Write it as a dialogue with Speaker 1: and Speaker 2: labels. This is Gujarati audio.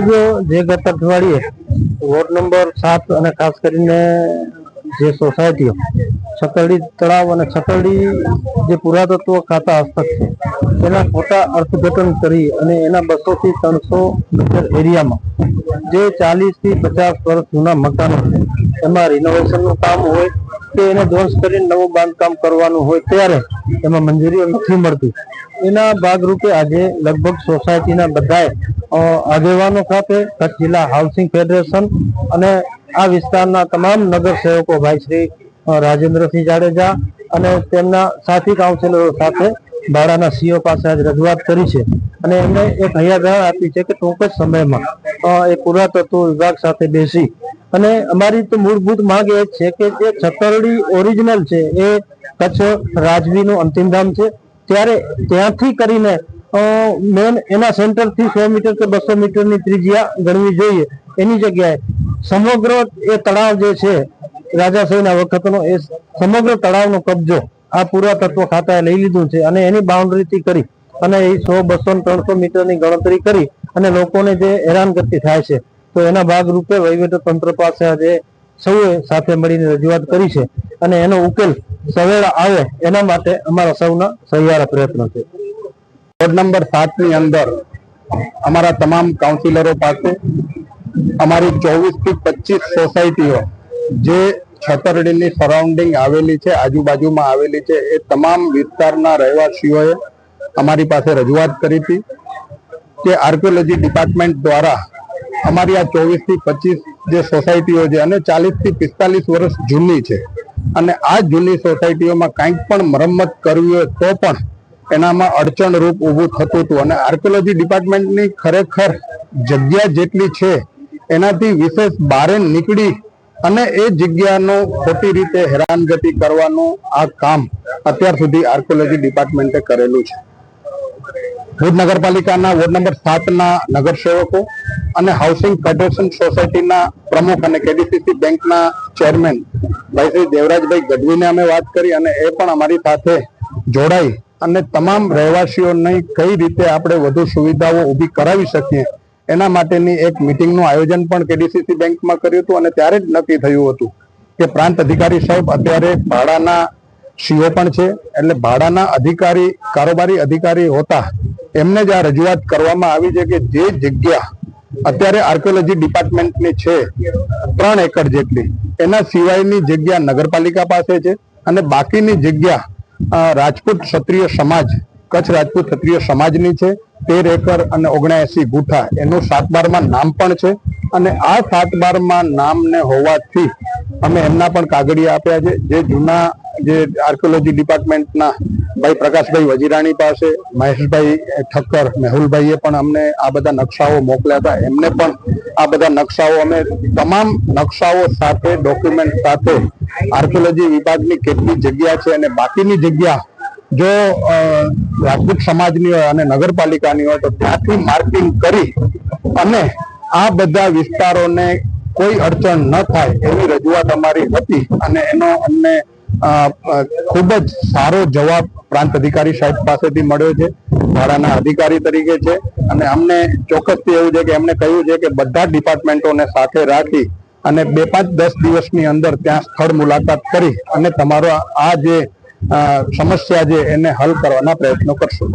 Speaker 1: મુજબ જે ગત અઠવાડિયે વોર્ડ નંબર 7 અને ખાસ કરીને જે સોસાયટીઓ છતરડી તળાવ અને છતરડી જે પુરાતત્વ ખાતા હસ્તક છે એના ખોટા અર્થઘટન કરી અને એના 200 થી 300 મીટર એરિયામાં જે 40 થી 50 વર્ષ જૂના મકાનો છે એમાં રિનોવેશનનું કામ હોય કે એને ધ્વંસ કરીને નવું બાંધકામ કરવાનું હોય ત્યારે એમાં મંજૂરીઓ નથી મળતી। એના ભાગરૂપે આજે લગભગ સોસાયટીના બધાએ આગેવાનો સાથે કચ્છ જિલ્લા હાઉસિંગ ફેડરેશન અને આ વિસ્તારના તમામ નગરસેવકો ભાઈ શ્રી રાજેન્દ્રસિંહ જાડેજા અને તેમના સાથી કાઉન્સિલરો સાથે ભાડાના સીઓ પાસે આજ રજૂઆત કરી છે અને એમને એક હૈયાધારણ આપી છે કે ટૂંક જ સમયમાં એ પુરાતત્વ વિભાગ સાથે બેસી અને અમારી તો મૂળભૂત માંગ એ છે કે જે છતરડી ઓરિજિનલ છે એ કચ્છ રાજવીનું અંતિમ ધામ છે ત્યારે ત્યાંથી કરીને મેન એના સેન્ટરથી 100 મીટર કે 200 મીટરની ત્રિજ્યા ગણવી જોઈએ। એની જગ્યાએ સમગ્ર એ તળાવ જે છે રાજાશાહીના વખતનો એ સમગ્ર તળાવનો કબજો આ પુરાતત્વ ખાતાએ લઈ લીધું છે અને એની બાઉન્ડ્રીથી કરી અને 100, 200, 300 મીટરની ગણતરી કરી અને લોકોને જે હેરાનગતિ થાય છે તો એના ભાગરૂપે વહીવટીતંત્ર પાસે આજે સૌએ સાથે મળીને રજૂઆત કરી છે અને એનો ઉકેલ સવેળા આવે એના માટે અમારા સૌના સહિયારા પ્રયત્નો છે।
Speaker 2: વોર્ડ નંબર 7 ની અંદર અમારા તમામ કાઉન્સિલરો પાસે અમારી 24 થી 25 સોસાયટીઓ જે છતરડીની સરાઉન્ડિંગ આવેલી છે, આજુબાજુમાં આવેલી છે, એ તમામ વિસ્તારના રહેવાસીઓએ અમારી પાસે રજૂઆત કરી હતી કે આર્કિયોલોજી ડિપાર્ટમેન્ટ દ્વારા અમારી આ 24 થી 25 જે સોસાયટીઓ છે અને 40 થી 45 વર્ષ જૂની છે અને આ જૂની સોસાયટીઓમાં કંઈક પણ મરમ્મત કરવી હોય તો પણ એનામાં અડચણરૂપ ઊભું થતું હતું અને આર્કિયોલોજી ડિપાર્ટમેન્ટની ખરેખર જગ્યા જેટલી છે એનાથી વિશેષ બહાર નીકળી અને એ જગ્યાનો ખોટી રીતે હેરાનગતિ કરવાનું આ કામ અત્યાર સુધી આર્કિયોલોજી ડિપાર્ટમેન્ટે કરેલું છે। ભુજ નગરપાલિકાના વોર્ડ નંબર 7 ના નગરસેવકો અને હાઉસિંગ ફેડરેશન સોસાયટીના પ્રમુખ અને કેડીસીસી બેંકના ચેરમેન ભાઈ શ્રી દેવરાજભાઈ ગઢવીને અમે વાત કરી અને એ પણ અમારી સાથે જોડાઈ અને તમામ રહેવાસીઓને કઈ રીતે આપણે વધુ સુવિધાઓ ઊભી કરાવી શકીએ એના માટેની એક મિટિંગનું આયોજન પણ કેડીસીસી બેંકમાં કર્યું હતું અને ત્યારે જ નક્કી થયું હતું કે પ્રાંત અધિકારી સાહેબ અત્યારે ભાડાના સીઓ પણ છે એટલે ભાડાના અધિકારી કારોબારી અધિકારી હોતા એમને જ આ રજૂઆત કરવામાં આવી છે કે જે જગ્યા અત્યારે આર્કિયોલોજી ડિપાર્ટમેન્ટની છે 3 એકર જેટલી એના સિવાયની જગ્યા નગરપાલિકા પાસે છે અને બાકીની જગ્યા રાજપૂત ક્ષત્રિય સમાજ કચ્છ રાજપૂત ક્ષત્રિય સમાજની છે 13 એકર અને 79 ગુઠા એનું 7/12માં નામ પણ છે અને આ 7/12માં નામને હોવાથી અમે એમના પણ કાગળિયા આપ્યા છે। જે જૂના જે આર્કિયોલોજી ડિપાર્ટમેન્ટના ભાઈ પ્રકાશભાઈ વજીરાણી પાસે મહેશભાઈ ઠક્કર મેહુલભાઈએ પણ અમને આ બધા નકશાઓ મોકલ્યા હતા એમને પણ આ બધા નકશાઓ અમે તમામ નકશાઓ સાથે ડોક્યુમેન્ટ સાથે આર્કિયોલોજી વિભાગની કેટલી જગ્યા છે અને બાકીની જગ્યા જો રાજપૂત સમાજની હોય અને નગરપાલિકાની હોય તો ત્યાંથી માર્કિંગ કરી અને આ બધા વિસ્તારોને કોઈ અડચણ ન થાય એવી રજૂઆત અમારી હતી અને એનો અમને ખૂબ જ સારો જવાબ પ્રાંત અધિકારી સાહેબ પાસેથી મળ્યો છે, ભાડાના અધિકારી તરીકે છે અને અમને ચોક્કસથી એવું છે કે એમને કહ્યું છે કે બધા ડિપાર્ટમેન્ટોને સાથે રાખી અને 2-5-10 દિવસની અંદર ત્યાં સ્થળ મુલાકાત કરી અને તમારો આ જે સમસ્યા છે એને હલ કરવાના પ્રયત્નો કરશું।